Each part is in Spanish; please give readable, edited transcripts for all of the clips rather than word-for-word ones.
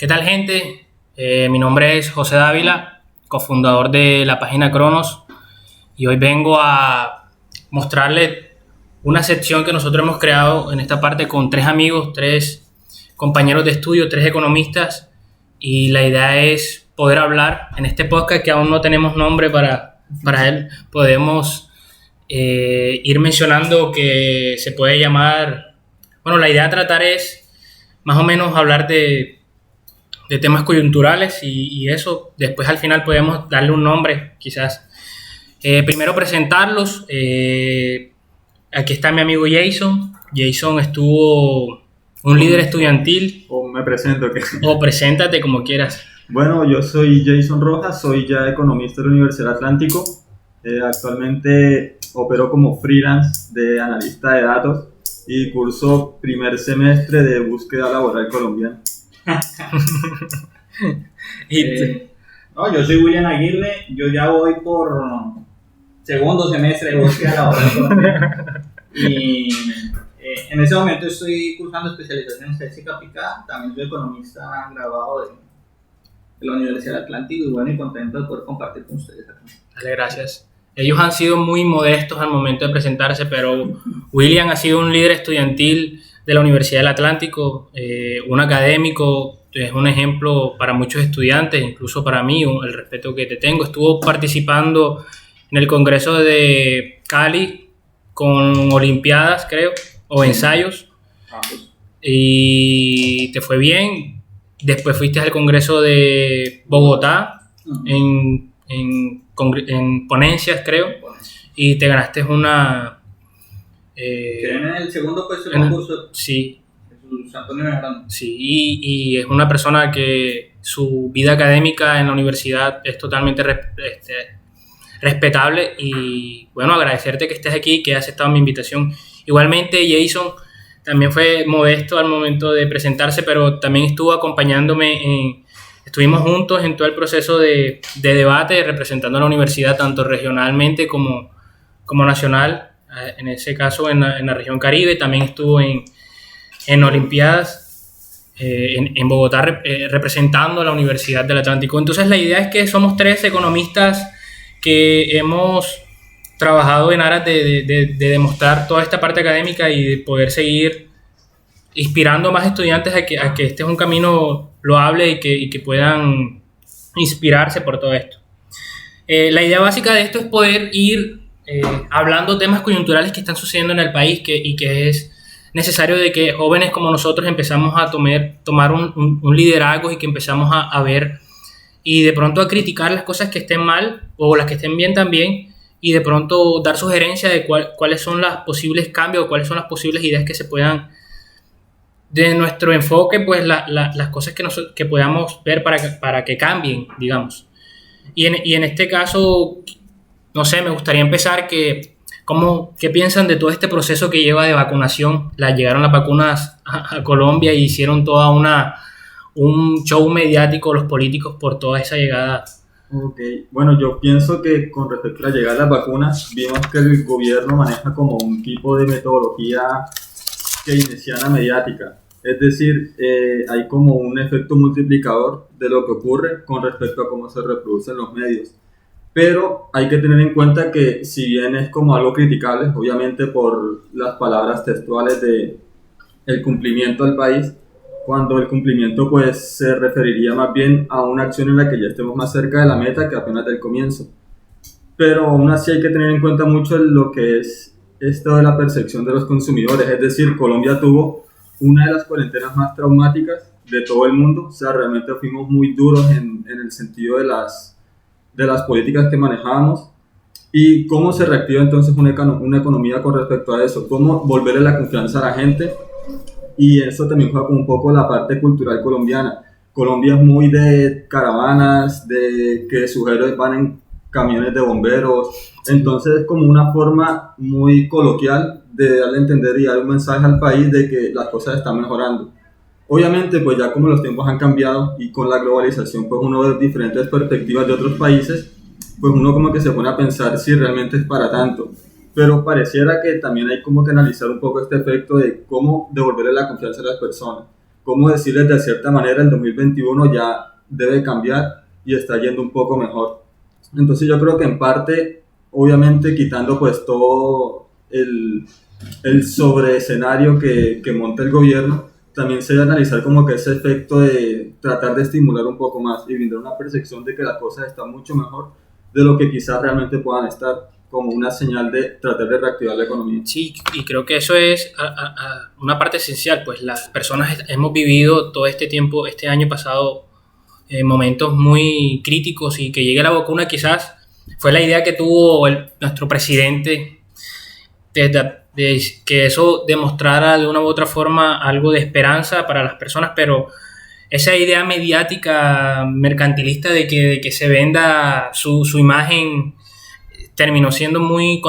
¿Qué tal, gente? Mi nombre es José Dávila, cofundador de la página Cronos, y hoy vengo a mostrarles una sección que nosotros hemos creado en esta parte con tres amigos, tres compañeros de estudio, tres economistas, y la idea es poder hablar en este podcast que aún no tenemos nombre para él. Podemos ir mencionando que se puede llamar, bueno, la idea a tratar es más o menos hablar de temas coyunturales y eso. Después al final podemos darle un nombre, quizás. Primero presentarlos. Aquí está mi amigo Jason. Jason estuvo un líder estudiantil. O me presento, ¿qué? O preséntate como quieras. Bueno, yo soy Jason Rojas, soy ya economista de la Universidad Atlántico. Actualmente opero como freelance de analista de datos y curso primer semestre de búsqueda laboral colombiana. No, yo soy William Aguirre, yo ya voy por segundo semestre de búsqueda laboral colombiana y en ese momento estoy cursando especialización en estadística aplicada. También soy economista graduado de la Universidad Atlántico y bueno, y contento de poder compartir con ustedes acá. Dale, gracias. Ellos han sido muy modestos al momento de presentarse, pero William ha sido un líder estudiantil de la Universidad del Atlántico, un académico, es un ejemplo para muchos estudiantes, incluso para mí, el respeto que te tengo. Estuvo participando en el Congreso de Cali con Olimpiadas, creo, o ensayos, y te fue bien. Después fuiste al Congreso de Bogotá en ponencias, creo, y te ganaste una... Quedé en el segundo puesto del concurso. Sí. Jesús Antonio Medrano. Sí, y es una persona que su vida académica en la universidad es totalmente respetable, y bueno, agradecerte que estés aquí, que has aceptado mi invitación. Igualmente, Jason también fue modesto al momento de presentarse, pero también estuvo acompañándome estuvimos juntos en todo el proceso de debate, representando a la universidad tanto regionalmente como nacional, en ese caso en la región Caribe. También estuvo en Olimpiadas, en Bogotá, representando a la Universidad del Atlántico. Entonces la idea es que somos tres economistas que hemos trabajado en aras de demostrar toda esta parte académica y de poder seguir inspirando a más estudiantes a que este es un camino loable y que puedan inspirarse por todo esto. La idea básica de esto es poder ir hablando temas coyunturales que están sucediendo en el país y que es necesario de que jóvenes como nosotros empezamos a tomar un liderazgo y que empezamos a ver y de pronto a criticar las cosas que estén mal o las que estén bien también, y de pronto dar sugerencias de cuáles son los posibles cambios o cuáles son las posibles ideas que se puedan, de nuestro enfoque, pues las cosas que podamos ver para que cambien, digamos. Y en este caso, no sé, me gustaría empezar ¿qué piensan de todo este proceso que lleva de vacunación? Llegaron las vacunas a Colombia y hicieron toda un show mediático los políticos por toda esa llegada. Ok, bueno, yo pienso que con respecto a la llegada de las vacunas, vimos que el gobierno maneja como un tipo de metodología keynesiana mediática. Es decir, hay como un efecto multiplicador de lo que ocurre con respecto a cómo se reproducen los medios. Pero hay que tener en cuenta que si bien es como algo criticable, obviamente por las palabras textuales de el cumplimiento al país, cuando el cumplimiento pues se referiría más bien a una acción en la que ya estemos más cerca de la meta que apenas del comienzo. Pero aún así hay que tener en cuenta mucho lo que es esto de la percepción de los consumidores. Es decir, Colombia tuvo una de las cuarentenas más traumáticas de todo el mundo. O sea, realmente fuimos muy duros en el sentido de las políticas que manejábamos. ¿Y cómo se reactiva entonces una economía con respecto a eso? ¿Cómo volverle la confianza a la gente? Y eso también juega como un poco la parte cultural colombiana. Colombia es muy de caravanas, de que sus héroes van en camiones de bomberos. Entonces es como una forma muy coloquial de darle a entender y dar un mensaje al país de que las cosas están mejorando. Obviamente, pues ya como los tiempos han cambiado y con la globalización, pues uno ve diferentes perspectivas de otros países, pues uno como que se pone a pensar si realmente es para tanto. Pero pareciera que también hay como que analizar un poco este efecto de cómo devolverle la confianza a las personas. ¿cómo decirles de cierta manera? El 2021 ya debe cambiar y está yendo un poco mejor. Entonces yo creo que en parte, obviamente quitando pues todo el sobreescenario que monta el gobierno, también se debe analizar como que ese efecto de tratar de estimular un poco más y brindar una percepción de que las cosas están mucho mejor de lo que quizás realmente puedan estar, como una señal de tratar de reactivar la economía. Sí, y creo que eso es una parte esencial, pues las personas hemos vivido todo este tiempo, este año pasado, momentos muy críticos, y que llegue la vacuna quizás fue la idea que tuvo nuestro presidente de que eso demostrara de una u otra forma algo de esperanza para las personas, pero esa idea mediática mercantilista de que se venda su imagen termina siendo muy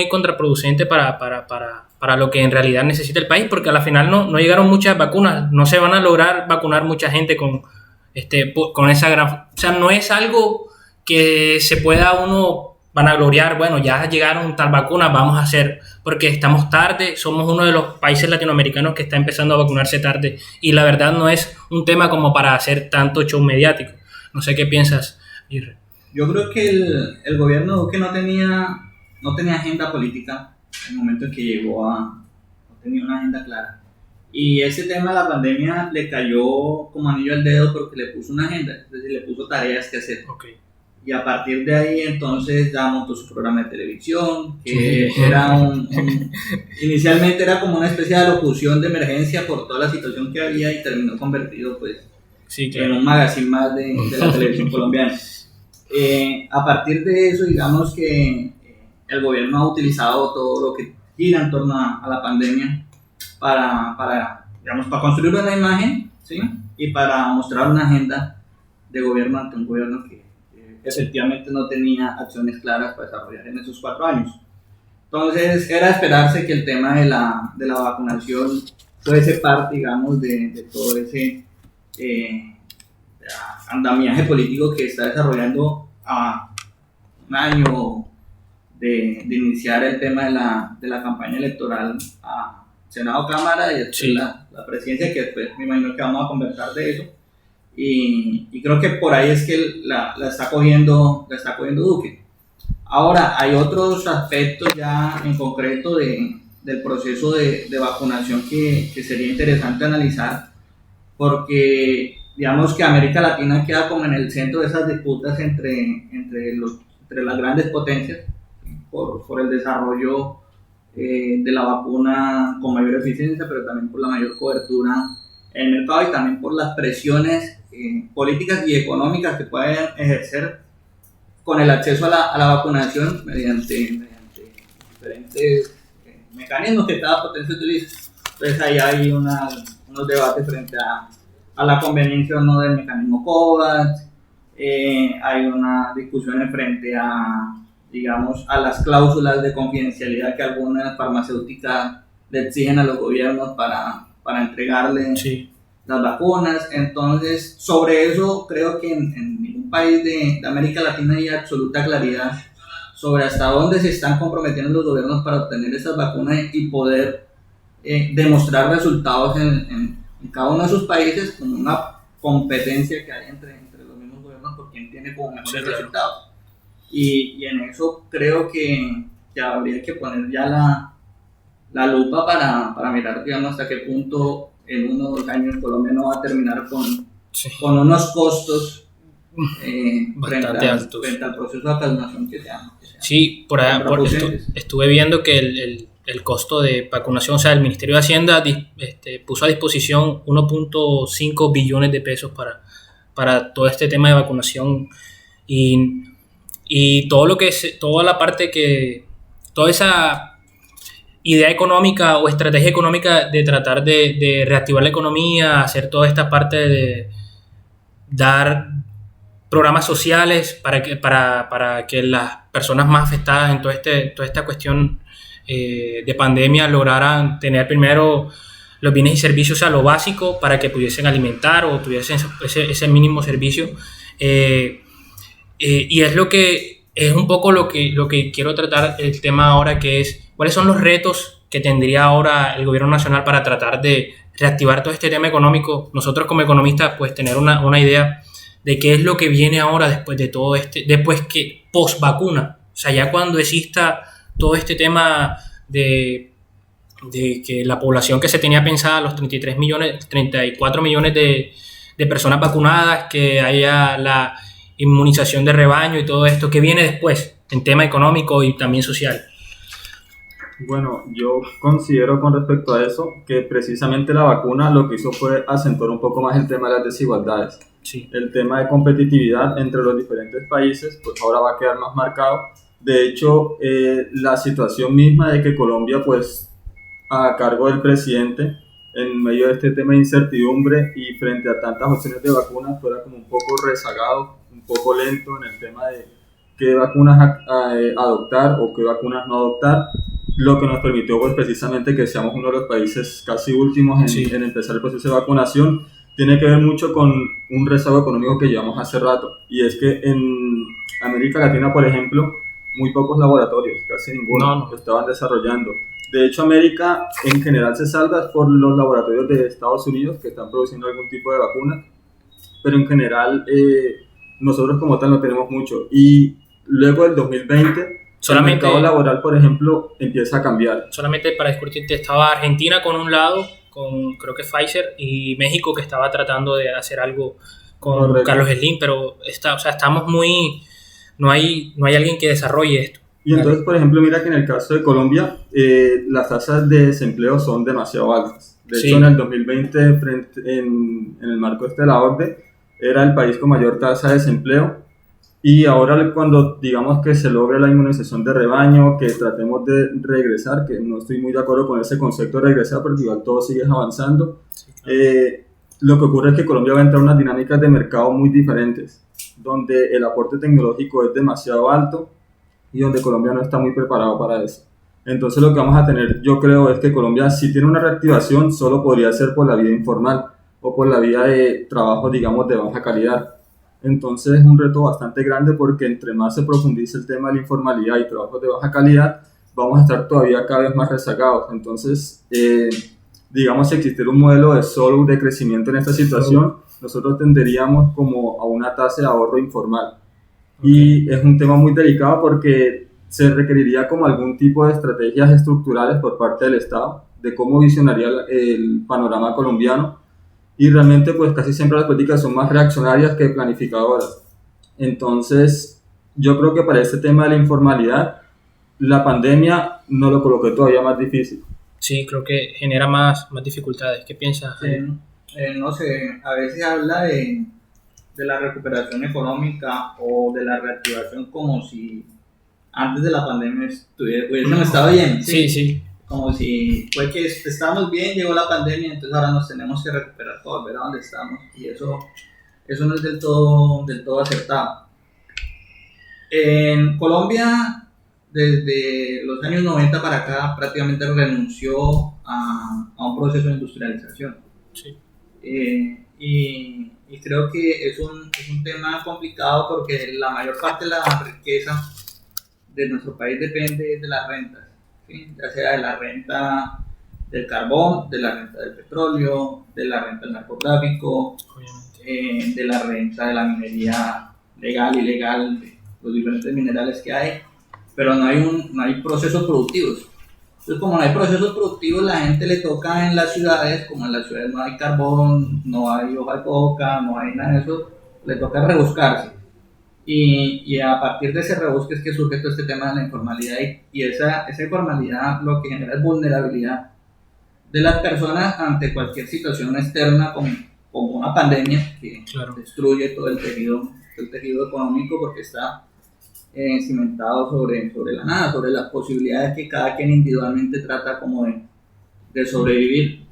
contraproducente para lo que en realidad necesita el país, porque a la final no llegaron muchas vacunas, no se van a lograr vacunar mucha gente con esa gran... O sea, no es algo que se pueda uno vanagloriar, bueno, ya llegaron tal vacuna, vamos a hacer, porque estamos tarde, somos uno de los países latinoamericanos que está empezando a vacunarse tarde, y la verdad no es un tema como para hacer tanto show mediático. No sé qué piensas, Irre. Yo creo que el gobierno Duque no tenía agenda política en el momento en que llegó no tenía una agenda clara. Y ese tema de la pandemia le cayó como anillo al dedo porque le puso una agenda, es decir, le puso tareas que hacer. Okay. Y a partir de ahí entonces ya montó su programa de televisión, que era inicialmente era como una especie de locución de emergencia por toda la situación que había, y terminó convertido pues en un magazine más de la televisión colombiana. A partir de eso, digamos que el gobierno ha utilizado todo lo que gira en torno a la pandemia para construir una imagen, ¿sí? Y para mostrar una agenda de gobierno ante un gobierno que efectivamente no tenía acciones claras para desarrollar en esos 4 años. Entonces era esperarse que el tema de la vacunación fuese parte, digamos, de todo ese andamiaje político que está desarrollando a un año de iniciar el tema de la campaña electoral a Senado, Cámara y después sí. la presidencia, que después me imagino que vamos a conversar de eso. Y creo que por ahí es que la está cogiendo Duque. Ahora, hay otros aspectos ya en concreto del proceso de vacunación que sería interesante analizar, porque digamos que América Latina queda como en el centro de esas disputas entre las grandes potencias por el desarrollo de la vacuna con mayor eficiencia, pero también por la mayor cobertura en el mercado, y también por las presiones políticas y económicas que pueden ejercer con el acceso a la vacunación mediante diferentes mecanismos que cada potencia utiliza. Entonces ahí hay unos debates frente a la conveniencia o no del mecanismo COVAX, hay una discusión en frente digamos, a las cláusulas de confidencialidad que algunas farmacéuticas le exigen a los gobiernos para entregarle las vacunas. Entonces, sobre eso creo que en ningún país de América Latina hay absoluta claridad sobre hasta dónde se están comprometiendo los gobiernos para obtener esas vacunas y poder demostrar resultados en cada uno de sus países, con una competencia que hay entre los mismos gobiernos por quién tiene como mejores resultados. Y en eso creo que habría que poner ya la lupa para mirar, digamos, hasta qué punto en 1 o 2 años Colombia no va a terminar con unos costos bastante altos frente al proceso de vacunación que sea. Sí, estuve viendo que el costo de vacunación, o sea, el Ministerio de Hacienda puso a disposición 1.5 billones de pesos para todo este tema de vacunación, y toda esa idea económica o estrategia económica de tratar de reactivar la economía, hacer toda esta parte de dar programas sociales para que las personas más afectadas en toda esta cuestión de pandemia lograran tener primero los bienes y servicios, o sea, lo básico, para que pudiesen alimentar o tuviesen ese mínimo servicio. Y es un poco lo que quiero tratar el tema ahora, que es cuáles son los retos que tendría ahora el gobierno nacional para tratar de reactivar todo este tema económico, nosotros como economistas pues tener una idea de qué es lo que viene ahora después de todo después que post vacuna, o sea, ya cuando exista todo este tema de que la población que se tenía pensada, los 33 millones, 34 millones de personas vacunadas, que haya la inmunización de rebaño y todo esto, que viene después en tema económico y también social. Bueno, yo considero con respecto a eso que precisamente la vacuna lo que hizo fue acentuar un poco más el tema de las desigualdades. Sí. El tema de competitividad entre los diferentes países, pues ahora va a quedar más marcado. De hecho, la situación misma de que Colombia, pues a cargo del presidente, en medio de este tema de incertidumbre y frente a tantas opciones de vacunas, fuera como un poco rezagado, un poco lento en el tema de qué vacunas adoptar o qué vacunas no adoptar, lo que nos permitió pues precisamente que seamos uno de los países casi últimos en empezar el proceso de vacunación. Tiene que ver mucho con un rezago económico que llevamos hace rato, y es que en América Latina, por ejemplo, muy pocos laboratorios, casi ninguno, estaban desarrollando. De hecho, América en general se salva por los laboratorios de Estados Unidos que están produciendo algún tipo de vacuna, pero en general nosotros como tal no tenemos mucho. Y luego del 2020, el mercado laboral, por ejemplo, empieza a cambiar. Solamente para discutirte, estaba Argentina con un lado, con creo que Pfizer, y México que estaba tratando de hacer algo con Correcto. Carlos Slim, pero estamos muy... No hay alguien que desarrolle esto. Y entonces, por ejemplo, mira que en el caso de Colombia, las tasas de desempleo son demasiado altas. De hecho, en el 2020, en el marco de la OCDE, era el país con mayor tasa de desempleo. Y ahora cuando digamos que se logre la inmunización de rebaño, que tratemos de regresar, que no estoy muy de acuerdo con ese concepto de regresar, porque igual todo sigue avanzando, lo que ocurre es que Colombia va a entrar en unas dinámicas de mercado muy diferentes, donde el aporte tecnológico es demasiado alto y donde Colombia no está muy preparado para eso. Entonces lo que vamos a tener, yo creo, es que Colombia, si tiene una reactivación, solo podría ser por la vía informal o por la vía de trabajo, digamos, de baja calidad. Entonces es un reto bastante grande, porque entre más se profundice el tema de la informalidad y trabajos de baja calidad, vamos a estar todavía cada vez más rezagados. Entonces, digamos, si existiera un modelo de solo de crecimiento en esta situación, nosotros tenderíamos como a una tasa de ahorro informal. Y es un tema muy delicado porque se requeriría como algún tipo de estrategias estructurales por parte del Estado de cómo visionaría el panorama colombiano. Y realmente pues casi siempre las políticas son más reaccionarias que planificadoras. Entonces yo creo que para este tema de la informalidad, la pandemia nos lo colocó todavía más difícil. Sí, creo que genera más dificultades. ¿Qué piensas? No sé, a veces habla de la recuperación económica o de la reactivación como si antes de la pandemia hubiésemos estado bien. Sí. Como si fue que estábamos bien, llegó la pandemia, entonces ahora nos tenemos que recuperar todo, volver a donde estamos, y eso no es del todo acertado. En Colombia, desde los años 90 para acá, prácticamente renunció a un proceso de industrialización. Sí. Y creo que es un tema complicado, porque la mayor parte de la riqueza de nuestro país depende de las rentas. ¿Sí? Ya sea de la renta del carbón, de la renta del petróleo, de la renta del narcotráfico, de la renta de la minería legal y ilegal, de los diferentes minerales que hay, pero no hay procesos productivos. Entonces, como no hay procesos productivos, la gente le toca en las ciudades, como en las ciudades no hay carbón, no hay hoja de coca, no hay nada de eso, le toca rebuscarse. Y a partir de ese rebusque es que surge todo este tema de la informalidad, y esa informalidad lo que genera es vulnerabilidad de las personas ante cualquier situación externa, como una pandemia que destruye todo el tejido económico, porque está cimentado sobre la nada, sobre las posibilidades que cada quien individualmente trata como de sobrevivir.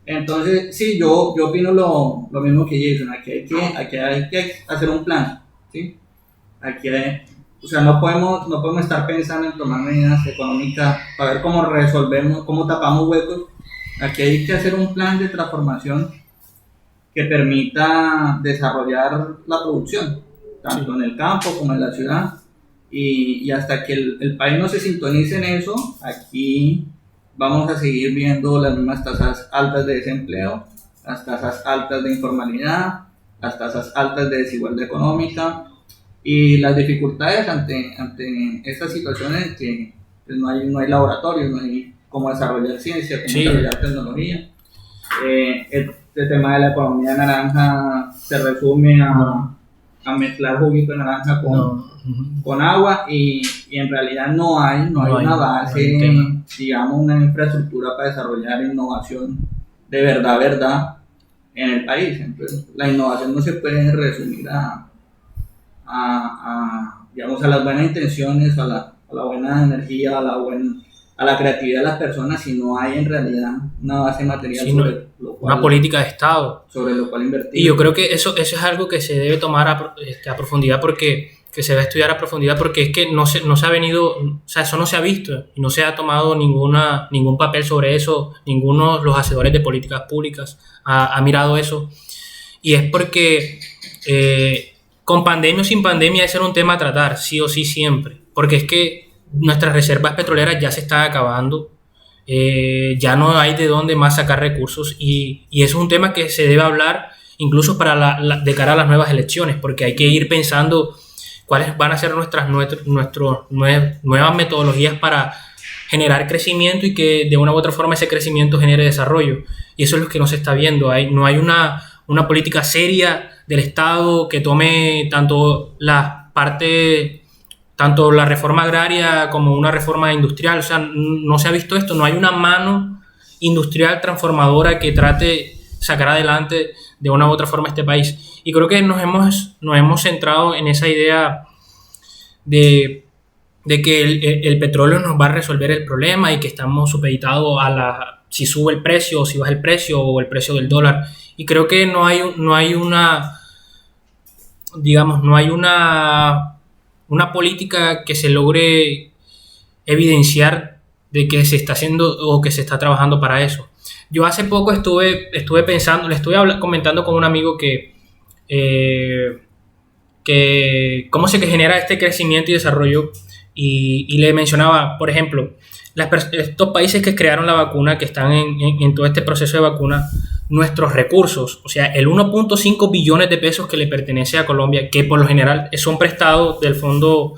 Entonces, sí, yo opino lo mismo que Jason. Aquí hay que hacer un plan, ¿sí? No podemos estar pensando en tomar medidas económicas para ver cómo resolvemos, cómo tapamos huecos. Aquí hay que hacer un plan de transformación que permita desarrollar la producción, tanto en el campo como en la ciudad, y hasta que el país no se sintonice en eso, aquí vamos a seguir viendo las mismas tasas altas de desempleo, las tasas altas de informalidad, las tasas altas de desigualdad económica y las dificultades ante estas situaciones que pues, no hay laboratorios, no hay cómo desarrollar ciencia, cómo desarrollar tecnología. Este tema de la economía naranja se resume a mezclar juguito de naranja con agua y en realidad no hay una base, digamos, una infraestructura para desarrollar innovación de verdad en el país. Entonces, la innovación no se puede resumir digamos, a las buenas intenciones, a la buena energía, a la creatividad de las personas, si no hay en realidad una base material una política de Estado sobre lo cual invertir. Y yo creo que eso es algo que se debe tomar a profundidad, que se debe estudiar a profundidad, porque es que no se ha venido, o sea, eso no se ha visto y no se ha tomado ningún papel sobre eso, ninguno de los hacedores de políticas públicas ha mirado eso, y es porque con pandemia o sin pandemia ese era un tema a tratar, sí o sí siempre, porque es que nuestras reservas petroleras ya se están acabando, ya no hay de dónde más sacar recursos y eso es un tema que se debe hablar incluso de cara a las nuevas elecciones, porque hay que ir pensando cuáles van a ser nuestras nuevas metodologías para generar crecimiento y que de una u otra forma ese crecimiento genere desarrollo, y eso es lo que no se está viendo. No hay una política seria del Estado que tome tanto la reforma agraria como una reforma industrial. O sea, no se ha visto esto, no hay una mano industrial transformadora que trate sacar adelante de una u otra forma este país. Y creo que nos hemos centrado en esa idea de que el petróleo nos va a resolver el problema y que estamos supeditados si sube el precio o si baja el precio o el precio del dólar. Y creo que no hay una política que se logre evidenciar de que se está haciendo o que se está trabajando para eso. Yo hace poco estuve pensando, le estuve comentando con un amigo que cómo se genera este crecimiento y desarrollo, y le mencionaba, por ejemplo, estos países que crearon la vacuna, que están en todo este proceso de vacuna, nuestros recursos, o sea, el 1.5 billones de pesos que le pertenece a Colombia, que por lo general son prestados del fondo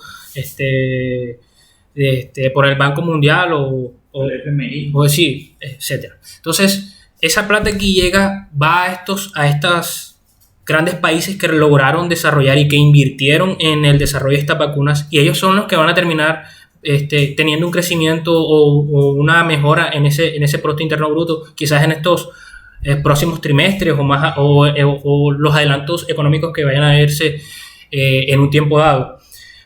por el Banco Mundial o el FMI, sí, etcétera. Entonces, esa plata que llega va a estos grandes países que lograron desarrollar y que invirtieron en el desarrollo de estas vacunas, y ellos son los que van a terminar teniendo un crecimiento o una mejora en ese Producto Interno Bruto, quizás en estos próximos trimestres o los adelantos económicos que vayan a verse en un tiempo dado,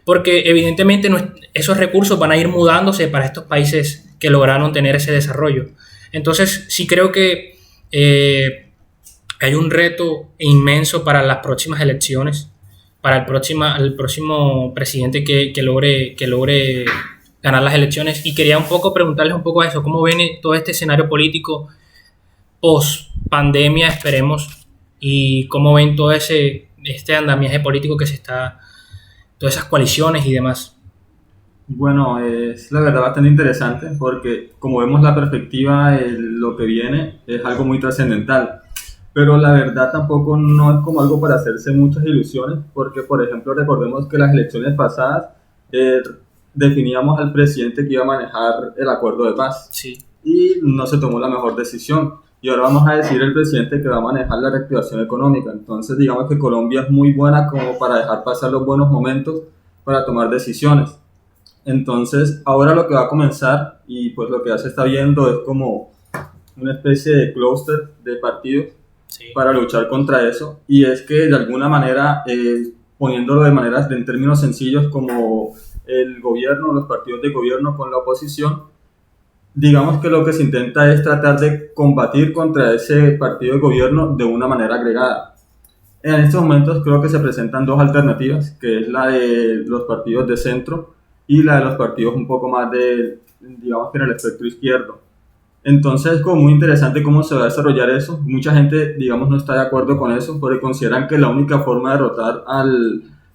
porque evidentemente esos recursos van a ir mudándose para estos países que lograron tener ese desarrollo. Entonces sí creo que hay un reto inmenso para las próximas elecciones, para el próximo presidente que logre ganar las elecciones, y quería un poco preguntarles un poco a eso, cómo ven todo este escenario político post pandemia, esperemos, y cómo ven todo este andamiaje político todas esas coaliciones y demás. Bueno, es la verdad bastante interesante porque como vemos la perspectiva, lo que viene es algo muy trascendental, pero la verdad tampoco no es como algo para hacerse muchas ilusiones, porque por ejemplo recordemos que las elecciones pasadas definíamos al presidente que iba a manejar el acuerdo de paz, sí, y no se tomó la mejor decisión, y ahora vamos a decir el presidente que va a manejar la reactivación económica. Entonces digamos que Colombia es muy buena como para dejar pasar los buenos momentos para tomar decisiones. Entonces ahora lo que va a comenzar, y pues lo que ya se está viendo, es como una especie de clúster de partidos, sí, para luchar contra eso, y es que de alguna manera, poniéndolo en términos sencillos, como el gobierno, los partidos de gobierno con la oposición, digamos que lo que se intenta es tratar de combatir contra ese partido de gobierno de una manera agregada. En estos momentos creo que se presentan dos alternativas, que es la de los partidos de centro y la de los partidos un poco más digamos que en el espectro izquierdo. Entonces es como muy interesante cómo se va a desarrollar eso. Mucha gente, digamos, no está de acuerdo con eso, porque consideran que la única forma de derrotar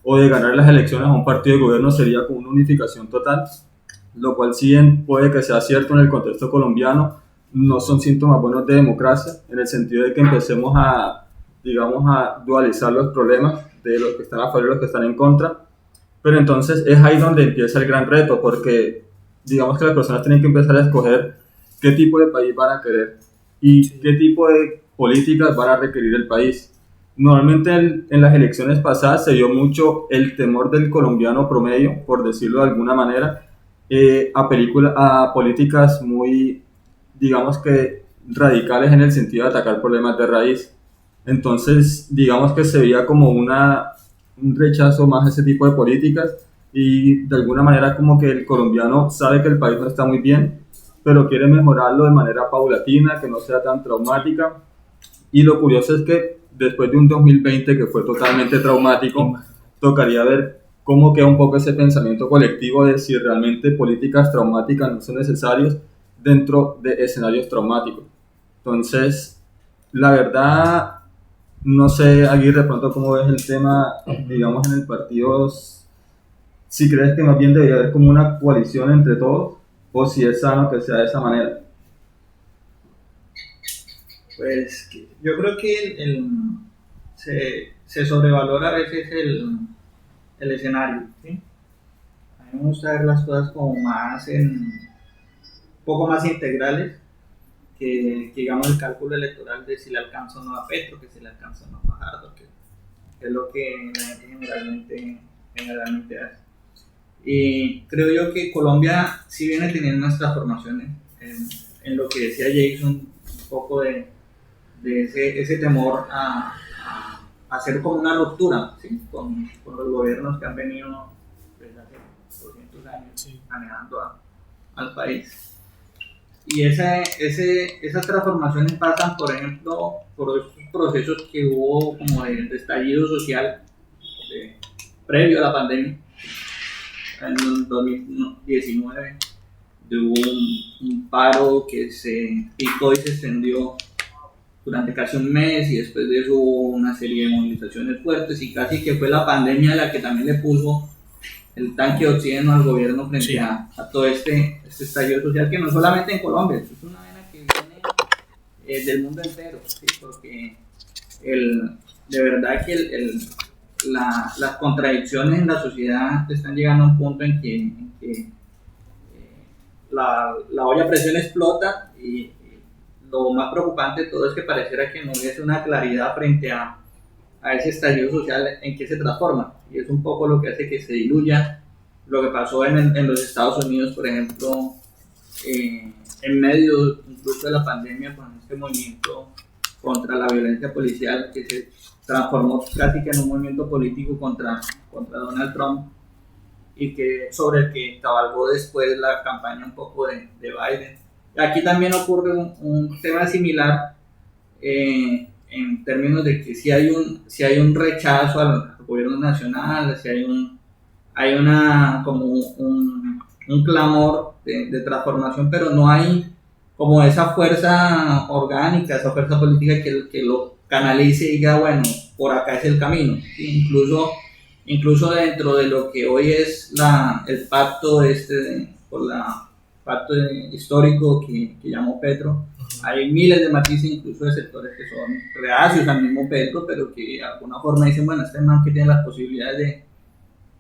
o de ganar las elecciones a un partido de gobierno sería con una unificación total. lo cual si bien puede que sea cierto en el contexto colombiano, no son síntomas buenos de democracia, en el sentido de que empecemos a, digamos, a dualizar los problemas de los que están a favor y los que están en contra. Pero entonces es ahí donde empieza el gran reto, porque digamos que las personas tienen que empezar a escoger qué tipo de país van a querer y qué tipo de políticas van a requerir el país. Normalmente en las elecciones pasadas se vio mucho el temor del colombiano promedio, por decirlo de alguna manera, a políticas muy, digamos que radicales en el sentido de atacar problemas de raíz. Entonces, digamos que se veía como un rechazo más a ese tipo de políticas y de alguna manera como que el colombiano sabe que el país no está muy bien, pero quiere mejorarlo de manera paulatina, que no sea tan traumática. Y lo curioso es que después de un 2020 que fue totalmente traumático, tocaría ver cómo queda un poco ese pensamiento colectivo de si realmente políticas traumáticas no son necesarias dentro de escenarios traumáticos. Entonces, la verdad, no sé, Aguirre, de pronto cómo ves el tema, digamos, en el partido, si crees que más bien debería haber como una coalición entre todos, o si es sano que sea de esa manera. Pues yo creo que se sobrevalora a veces el escenario, ¿sí? A mí me gusta ver las cosas como un poco más integrales que digamos el cálculo electoral de si le alcanza o no a Petro, que si le alcanza o no a Fajardo, que es lo que la gente generalmente hace. Y creo yo que Colombia sí viene teniendo unas transformaciones en lo que decía Jason, un poco de ese temor a hacer como una ruptura, ¿sí? con los gobiernos que han venido desde hace 200 años manejando al país. Y esas transformaciones pasan, por ejemplo, por estos procesos que hubo como de estallido social previo a la pandemia. En 2019 hubo un paro que se picó y se extendió durante casi un mes, y después de eso hubo una serie de movilizaciones fuertes, y casi que fue la pandemia la que también le puso el tanque de oxígeno al gobierno frente a todo este estallido social, que no solamente en Colombia, esto es una vaina que viene del mundo entero, ¿sí? Porque de verdad que las contradicciones en la sociedad están llegando a un punto en que la olla a presión explota, y lo más preocupante de todo es que pareciera que no hubiese una claridad frente a ese estallido social en que se transforma, y es un poco lo que hace que se diluya lo que pasó en los Estados Unidos, por ejemplo, en medio incluso de la pandemia, con este movimiento contra la violencia policial que se transformó casi que en un movimiento político contra Donald Trump, y que sobre el que cabalgó después la campaña un poco de Biden. Aquí también ocurre un tema similar, en términos de que si hay un rechazo al gobierno nacional, si hay como un clamor de transformación, pero no hay como esa fuerza orgánica, esa fuerza política que lo canalice y diga, bueno, por acá es el camino. Incluso dentro de lo que hoy es el pacto pacto histórico que llamó Petro, hay miles de matices, incluso de sectores que son reacios al mismo Petro, pero que de alguna forma dicen, bueno, este man que tiene las posibilidades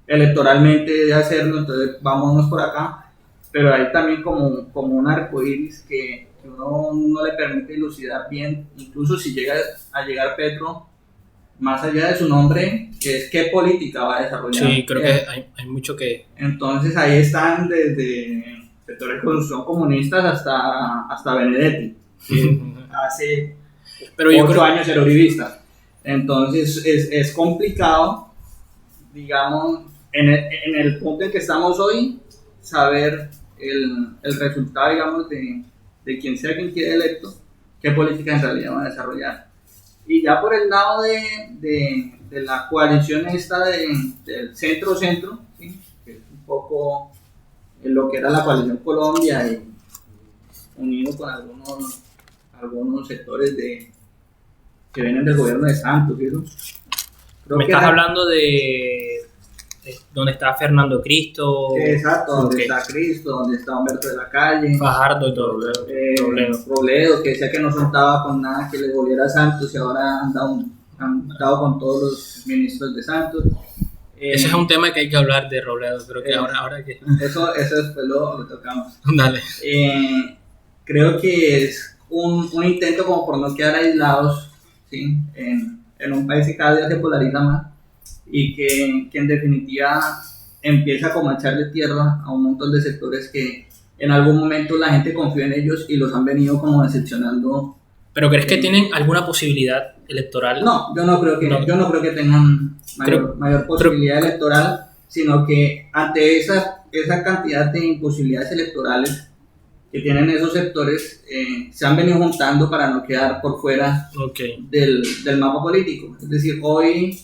electoralmente de hacerlo, entonces vámonos por acá. Pero hay también como un arcoíris que uno no le permite dilucidar bien, incluso si llega a llegar Petro, más allá de su nombre, que es qué política va a desarrollar. Sí, creo que hay mucho que... Entonces ahí están desde sectores de construcción comunistas hasta Benedetti, que hace 8 años era uribista. Entonces es complicado, digamos, en el punto en que estamos hoy, saber el resultado, digamos, de quien sea quien quede electo, qué política en realidad va a desarrollar. Y ya por el lado de la coalición esta del centro-centro, ¿sí? Que es un poco lo que era la coalición Colombia, y unido con algunos sectores que vienen del gobierno de Santos, ¿sí? Me estás hablando de donde está Fernando Cristo. Exacto, donde Okay. está Cristo, donde está Humberto de la Calle. Fajardo y todo. Robledo, que decía que no soltaba con nada que le volviera a Santos y ahora han dado con todos los ministros de Santos. Ese es un tema que hay que hablar de Robledo, creo que ahora que... Eso después lo tocamos. Dale. Creo que es un intento como por no quedar aislados, ¿sí? En un país que cada día se polariza más y que en definitiva empieza como a echarle tierra a un montón de sectores que en algún momento la gente confió en ellos y los han venido como decepcionando. ¿Pero crees que tienen alguna posibilidad electoral? No, yo no creo que tengan mayor posibilidad electoral, sino que ante esa cantidad de imposibilidades electorales que tienen esos sectores, se han venido juntando para no quedar por fuera del mapa político. Es decir, hoy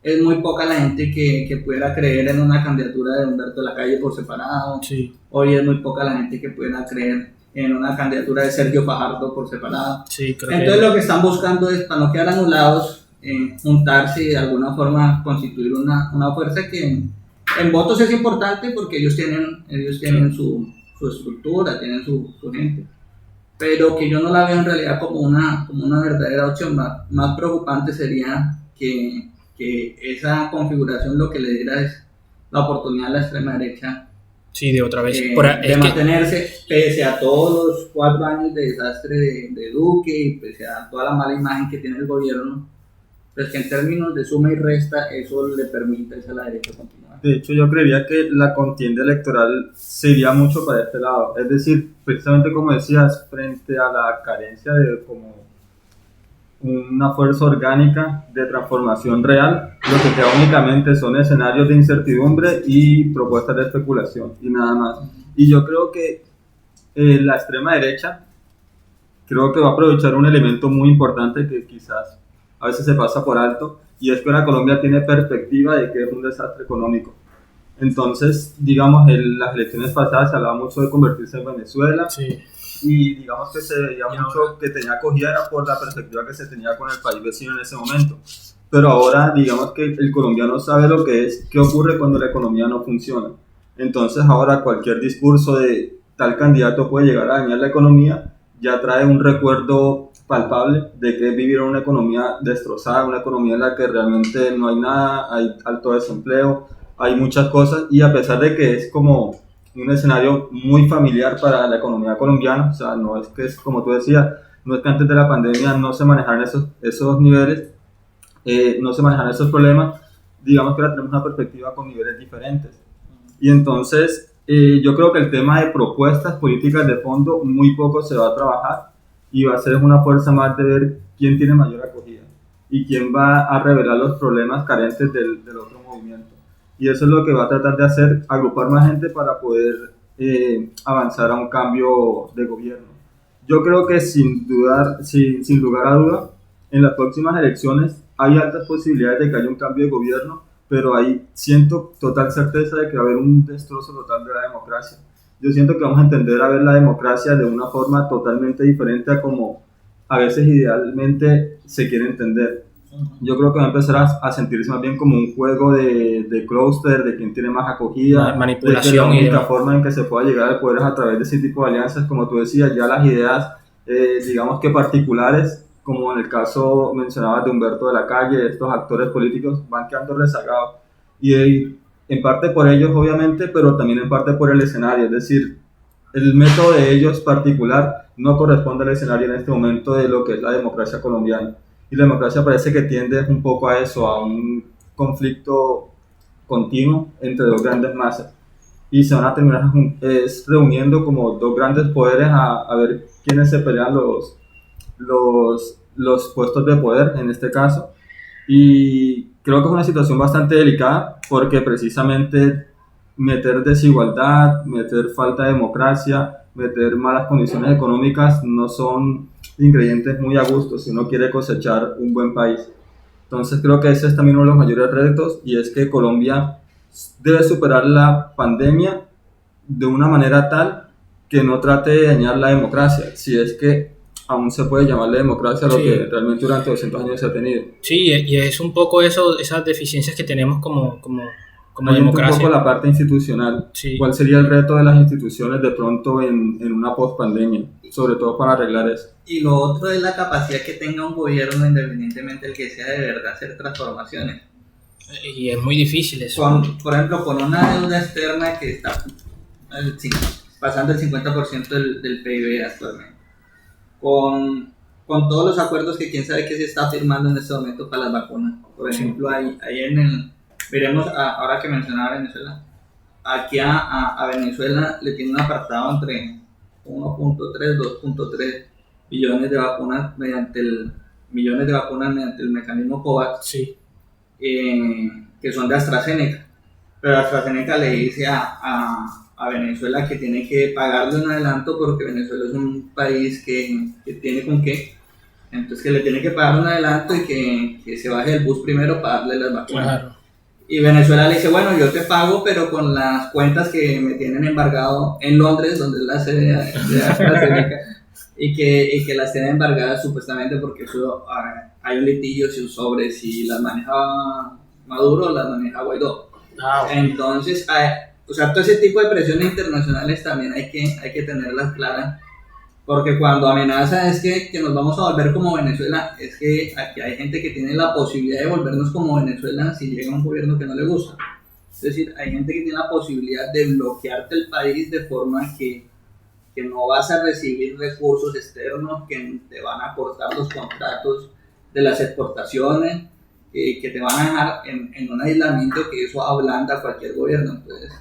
es muy poca la gente que pudiera creer en una candidatura de Humberto de la Calle por separado. Sí. Hoy es muy poca la gente que pudiera creer en una candidatura de Sergio Fajardo por separado. Sí, entonces lo que están buscando es, para no quedar anulados, juntarse y de alguna forma constituir una fuerza que en votos es importante porque ellos tienen su estructura, tienen su gente, pero que yo no la veo en realidad como una verdadera opción. Más preocupante sería que esa configuración lo que le diera es la oportunidad a la extrema derecha de otra vez de mantenerse pese a todos los 4 años de desastre de Duque y pese a toda la mala imagen que tiene el gobierno, pues que en términos de suma y resta eso le permite a la derecha continuar. De hecho, yo creería que la contienda electoral se iría mucho para este lado, es decir, precisamente como decías, frente a la carencia de como una fuerza orgánica de transformación real, lo que queda únicamente son escenarios de incertidumbre y propuestas de especulación y nada más. Y yo creo que la extrema derecha creo que va a aprovechar un elemento muy importante que quizás a veces se pasa por alto, y es que la Colombia tiene perspectiva de que es un desastre económico. Entonces, digamos, en las elecciones pasadas se hablaba mucho de convertirse en Venezuela, sí. Y digamos que se veía mucho que tenía acogida era por la perspectiva que se tenía con el país vecino en ese momento. Pero ahora, digamos que el colombiano sabe lo que es, qué ocurre cuando la economía no funciona. Entonces, ahora cualquier discurso de tal candidato puede llegar a dañar la economía, ya trae un recuerdo palpable de que es vivir en una economía destrozada, una economía en la que realmente no hay nada, hay alto desempleo, hay muchas cosas, y a pesar de que es como un escenario muy familiar para la economía colombiana, o sea, no es que es como tú decías, no es que antes de la pandemia no se manejaran esos niveles, no se manejaran esos problemas, digamos que ahora tenemos una perspectiva con niveles diferentes. Y entonces, yo creo que el tema de propuestas políticas de fondo muy poco se va a trabajar y va a ser una fuerza más de ver quién tiene mayor acogida y quién va a revelar los problemas carentes del otro movimiento. Y eso es lo que va a tratar de hacer, agrupar más gente para poder avanzar a un cambio de gobierno. Yo creo que sin lugar a duda, en las próximas elecciones hay altas posibilidades de que haya un cambio de gobierno, pero ahí siento total certeza de que va a haber un destrozo total de la democracia. Yo siento que vamos a entender a ver la democracia de una forma totalmente diferente a como a veces idealmente se quiere entender. Yo creo que va a empezar a sentirse más bien como un juego de clúster, de quién tiene más acogida, manipulación, de que la única forma en que se pueda llegar al poder es a través de ese tipo de alianzas, como tú decías, ya las ideas, digamos que particulares, como en el caso mencionabas de Humberto de la Calle, estos actores políticos van quedando rezagados, y en parte por ellos obviamente, pero también en parte por el escenario, es decir, el método de ellos particular no corresponde al escenario en este momento de lo que es la democracia colombiana. Y la democracia parece que tiende un poco a eso, a un conflicto continuo entre dos grandes masas. Y se van a terminar reuniendo como dos grandes poderes a ver quiénes se pelean los puestos de poder en este caso. Y creo que es una situación bastante delicada porque precisamente meter desigualdad, meter falta de democracia, meter malas condiciones económicas no son ingredientes muy a gusto si uno quiere cosechar un buen país. Entonces creo que ese es también uno de los mayores retos, y es que Colombia debe superar la pandemia de una manera tal que no trate de dañar la democracia, si es que aún se puede llamarle democracia a lo que realmente durante 200 años se ha tenido. Sí, y es un poco eso, esas deficiencias que tenemos como como Ahí entra un democracia. poco la parte institucional. Sí. ¿Cuál sería el reto de las instituciones de pronto en una post-pandemia? Sobre todo para arreglar eso. Y lo otro es la capacidad que tenga un gobierno, independientemente del que sea, de verdad hacer transformaciones. Y es muy difícil eso. Por ejemplo, con una deuda externa que está pasando el 50% del PIB actualmente. Con todos los acuerdos que quién sabe qué se está firmando en este momento para las vacunas. Por ejemplo, ahí veremos, ahora que mencionaba Venezuela, aquí a Venezuela le tiene un apartado entre 1.3, 2.3 billones de vacunas mediante el mecanismo COVAX, Sí. que son de AstraZeneca. Pero AstraZeneca le dice a Venezuela que tiene que pagarle un adelanto porque Venezuela es un país que tiene con qué. Entonces que le tiene que pagar un adelanto y que se baje del bus primero para darle las vacunas. Claro. Y Venezuela le dice, bueno, yo te pago, pero con las cuentas que me tienen embargado en Londres, donde es la sede de AstraZeneca, y que las tienen embargadas supuestamente porque eso, hay un litigio sobre si las maneja Maduro o las maneja Guaidó. Entonces, o sea, todo ese tipo de presiones internacionales también hay que tenerlas claras, porque cuando amenaza es que nos vamos a volver como Venezuela, es que aquí hay gente que tiene la posibilidad de volvernos como Venezuela si llega un gobierno que no le gusta. Es decir, hay gente que tiene la posibilidad de bloquearte el país de forma que no vas a recibir recursos externos, que te van a cortar los contratos de las exportaciones, que te van a dejar en un aislamiento que eso ablanda a cualquier gobierno. Entonces,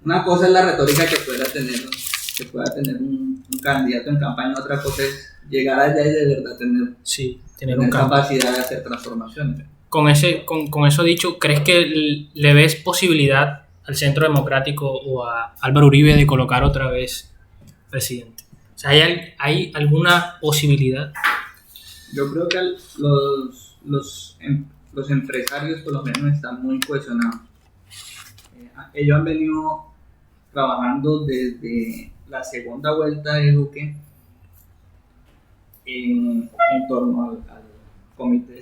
una cosa es la retórica que pueda tener un candidato en campaña, otra cosa es llegar allá y de verdad tener un capacidad de hacer transformaciones. Con eso dicho, ¿crees que le ves posibilidad al Centro Democrático o a Álvaro Uribe de colocar otra vez presidente? O sea, ¿hay alguna posibilidad? Yo creo que los empresarios por lo menos están muy cohesionados. Ellos han venido trabajando desde la segunda vuelta de Duque en torno al comité,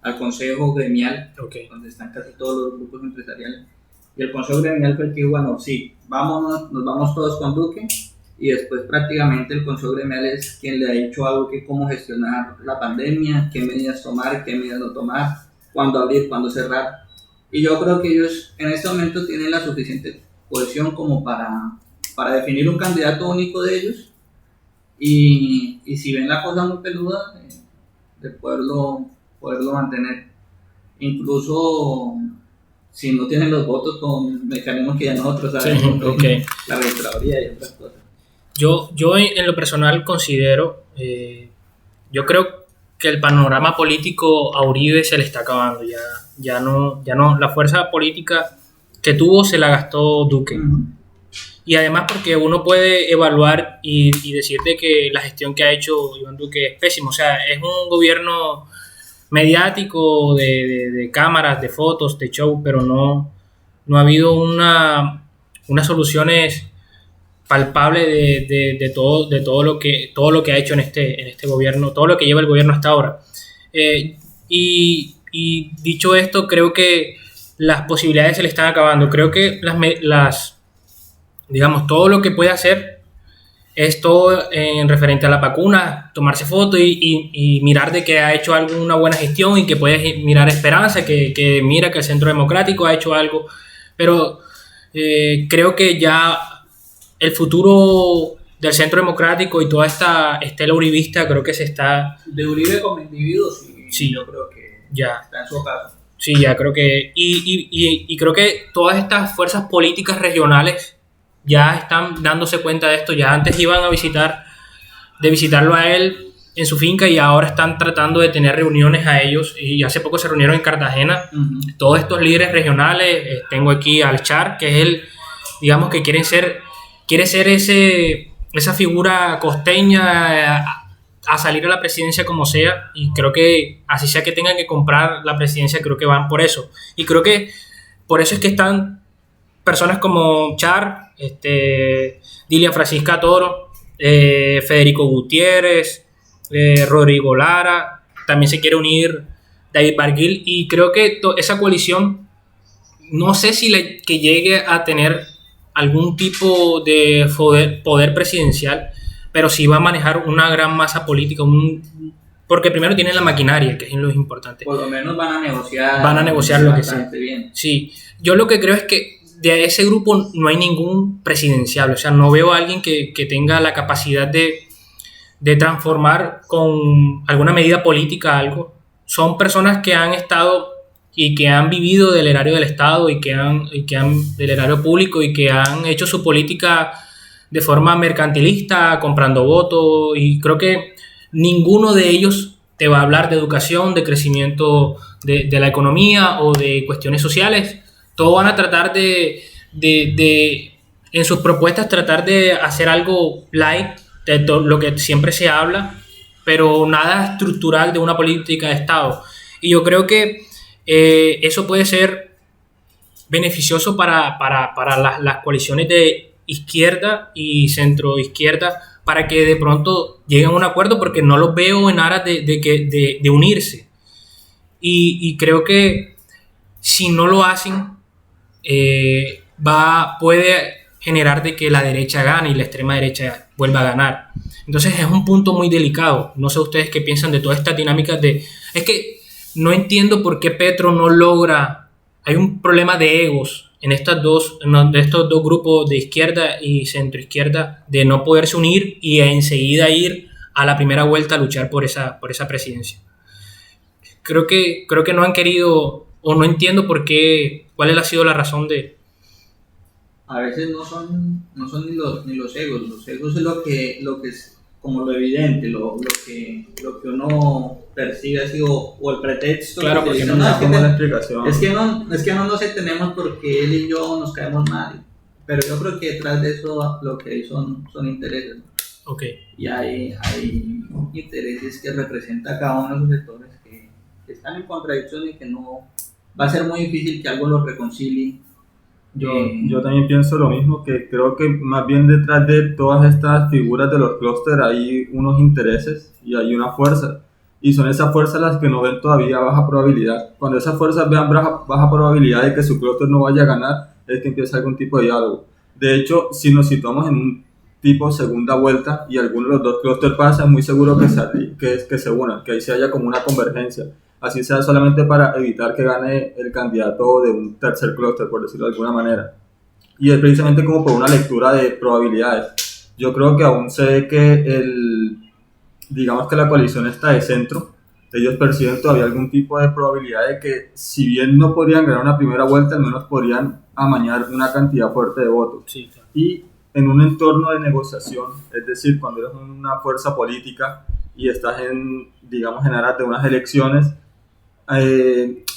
al consejo gremial, donde están casi todos los grupos empresariales. Y el consejo gremial fue el que dijo, bueno, sí, nos vamos todos con Duque, y después prácticamente el consejo gremial es quien le ha dicho a Duque cómo gestionar la pandemia, qué medidas tomar, qué medidas no tomar, cuándo abrir, cuándo cerrar. Y yo creo que ellos en este momento tienen la suficiente cohesión como para definir un candidato único de ellos, y si ven la cosa muy peluda, de poderlo mantener. Incluso si no tienen los votos con mecanismos que ya nosotros sabemos, la registraduría y otras cosas. Yo en lo personal considero, yo creo que el panorama político a Uribe se le está acabando. Ya no, la fuerza política que tuvo se la gastó Duque. Uh-huh. Y además porque uno puede evaluar y decirte que la gestión que ha hecho Iván Duque es pésima. O sea, es un gobierno mediático de cámaras, de fotos, de show, pero no ha habido unas soluciones palpables de todo lo que ha hecho en este gobierno, todo lo que lleva el gobierno hasta ahora. Y dicho esto, creo que las posibilidades se le están acabando. Creo que digamos, todo lo que puede hacer es todo en referente a la vacuna, tomarse fotos y mirar de que ha hecho alguna buena gestión y que puede mirar esperanza, que mira que el Centro Democrático ha hecho algo, pero creo que ya el futuro del Centro Democrático y toda esta estela uribista creo que se está... De Uribe como individuo, sí, yo creo que ya está en su caso. Sí, ya creo que... Y creo que todas estas fuerzas políticas regionales ya están dándose cuenta de esto. Ya antes iban a visitarlo a él en su finca y ahora están tratando de tener reuniones a ellos, y hace poco se reunieron en Cartagena. Uh-huh. Todos estos líderes regionales. Tengo aquí al Char, que es el, digamos, que quiere ser esa figura costeña a salir a la presidencia como sea, y creo que así sea que tengan que comprar la presidencia, creo que van por eso. Y creo que por eso es que están personas como Char, Dilia Francisca Toro, Federico Gutiérrez, Rodrigo Lara, también se quiere unir David Barguil, y creo que esa coalición no sé si que llegue a tener algún tipo de poder presidencial, pero sí va a manejar una gran masa política, porque primero tienen la maquinaria, que es lo importante. Por lo menos van a negociar. Van a negociar lo que sea. Bien. Sí, yo lo que creo es que de ese grupo no hay ningún presidencial, o sea, no veo a alguien que tenga la capacidad de transformar con alguna medida política algo. Son personas que han estado y que han vivido del erario del Estado y que han del erario público y que han hecho su política de forma mercantilista, comprando votos, y creo que ninguno de ellos te va a hablar de educación, de crecimiento de la economía o de cuestiones sociales. Todos van a tratar de en sus propuestas tratar de hacer algo light de todo lo que siempre se habla, pero nada estructural de una política de Estado. Y yo creo que eso puede ser beneficioso para las coaliciones de izquierda y centro-izquierda, para que de pronto lleguen a un acuerdo, porque no los veo en aras de unirse. Y creo que si no lo hacen, puede generar de que la derecha gane y la extrema derecha vuelva a ganar. Entonces es un punto muy delicado. No sé ustedes qué piensan de todas estas dinámicas es que no entiendo por qué Petro no logra. Hay un problema de egos de estos dos grupos de izquierda y centroizquierda, de no poderse unir y enseguida ir a la primera vuelta a luchar por esa presidencia. Creo que no han querido, o no entiendo por qué, cuál ha sido la razón de... A veces no son ni los egos. Los egos es lo que es como lo evidente, lo que uno percibe así, o el pretexto. Claro, porque no da como la explicación. Es que no nos entendemos porque él y yo nos caemos mal. Pero yo creo que detrás de eso lo que hay son intereses. Okay. Y hay intereses que representa cada uno de los sectores que están en contradicción y que no va a ser muy difícil que algo los reconcilie. Yo también pienso lo mismo, que creo que más bien detrás de todas estas figuras de los clústeres hay unos intereses y hay una fuerza, y son esas fuerzas las que no ven todavía baja probabilidad. Cuando esas fuerzas vean baja probabilidad de que su clúster no vaya a ganar, es que empieza algún tipo de diálogo. De hecho, si nos situamos en un tipo segunda vuelta y alguno de los dos clústeres pasa, es muy seguro que se unan, que ahí se haya como una convergencia. Así sea solamente para evitar que gane el candidato de un tercer clúster, por decirlo de alguna manera. Y es precisamente como por una lectura de probabilidades. Yo creo que aún se ve que digamos que la coalición está de centro. Ellos perciben todavía algún tipo de probabilidad de que, si bien no podrían ganar una primera vuelta, al menos podrían amañar una cantidad fuerte de votos. Sí, claro. Y en un entorno de negociación, es decir, cuando eres una fuerza política y estás en aras de unas elecciones,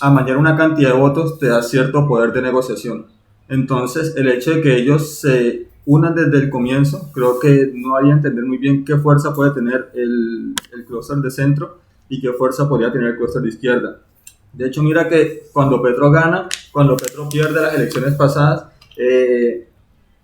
amañar una cantidad de votos te da cierto poder de negociación. Entonces, el hecho de que ellos se unan desde el comienzo, creo que no haría entender muy bien qué fuerza puede tener el clúster de centro y qué fuerza podría tener el clúster de izquierda. De hecho, mira que cuando Petro pierde las elecciones pasadas,